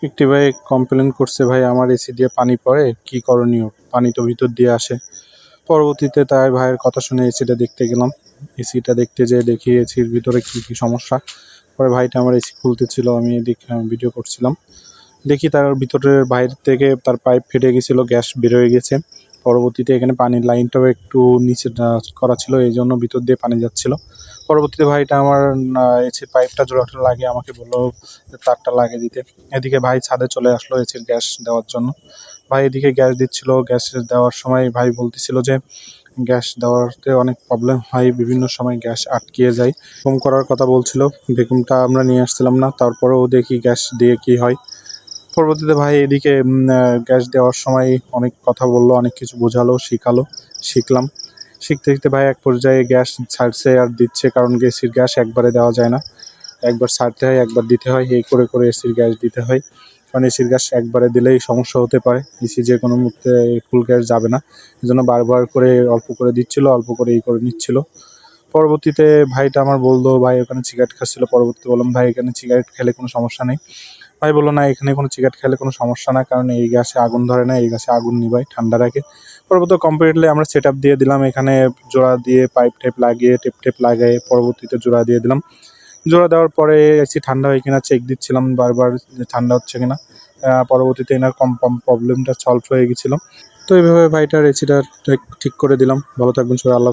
একটি ভাই কমপ্লেন করছে, ভাই আমার এসি দিয়ে পানি পড়ে, কি করণীয়? পানি তো ভিতর দিয়ে আসে। পরবর্তীতে তাই ভাইয়ের কথা শুনে এসিটা দেখতে গেলাম। এসিটা দেখতে যেয়ে দেখি এসির ভিতরে কি কি সমস্যা। পরে ভাইটা আমার এসি খুলতেছিল, আমি এদিকে ভিডিও করছিলাম। দেখি তার ভিতরের বাইরে থেকে তার পাইপ ফেটে গেছিল, গ্যাস বের হয়ে গেছে। পরবর্তীতে এখানে পানির লাইনটাও একটু নিচে করা ছিল, এই জন্য ভিতর দিয়ে পানি যাচ্ছিল। পরবর্তীতে ভাইটা আমার এসির পাইপটা জোড়াটা লাগিয়ে আমাকে বললো যে তারটা লাগিয়ে দিতে। এদিকে ভাই ছাদে চলে আসলো এসির গ্যাস দেওয়ার জন্য। ভাই এদিকে গ্যাস দিচ্ছিল, গ্যাস দেওয়ার সময় ভাই বলতেছিল যে গ্যাস দেওয়াতে অনেক প্রবলেম হয়, বিভিন্ন সময় গ্যাস আটকিয়ে যায়। ভ্যাকুম করার কথা বলছিল, ভ্যাকুমটা আমরা নিয়ে আসছিলাম না, তারপরেও দেখি গ্যাস দিয়ে কি হয়। পরবর্তীতে ভাই এদিকে গ্যাস দেওয়ার সময় অনেক কথা বললো, অনেক কিছু বোঝালো, শিখলাম। শিখতে শিখতে ভাই এক পর্যায়ে গ্যাস ছাড়ছে আর দিচ্ছে, কারণ এসির গ্যাস একবারে দেওয়া যায় না, একবার ছাড়তে হয় একবার দিতে হয়, এই করে করে এসির গ্যাস দিতে হয়। কারণ এসির গ্যাস একবারে দিলেই সমস্যা হতে পারে, এসি যে কোনো মুহূর্তে ফুল গ্যাস যাবে না। এই জন্য বারবার করে অল্প করে দিচ্ছিল, অল্প করে করে নিচ্ছিল। পরবর্তীতে ভাইটা আমার বললো, ভাই ওখানে সিগারেট খাচ্ছিল। পরবর্তীতে বললাম, ভাই এখানে সিগারেট খেলে কোনো সমস্যা নেই। ভাই বললো, না এখানে কোনো সিগারেট খেলে কোনো সমস্যা না, কারণ এই গ্যাসে আগুন ধরে না, এই গ্যাসে আগুন নিভায়, ঠান্ডা রাখে। পরবর্তীতে কমপ্লিটলি আমরা সেট আপ দিয়ে দিলাম, এখানে জোড়া দিয়ে পাইপ টাইপ লাগিয়ে টেপ লাগিয়ে পরবর্তীতে জোড়া দিয়ে দিলাম। জোড়া দেওয়ার পরে এসি ঠান্ডা হয় কিনা চেক দিচ্ছিলাম বারবার, যে ঠান্ডা হচ্ছে কিনা। পরবর্তীতে এনার প্রবলেমটা সলভ হয়ে গেছিলো। তো এইভাবে ভাইটার এসিটা ঠিক করে দিলাম। ভালো থাকবেন সবাই, আল্লাহ।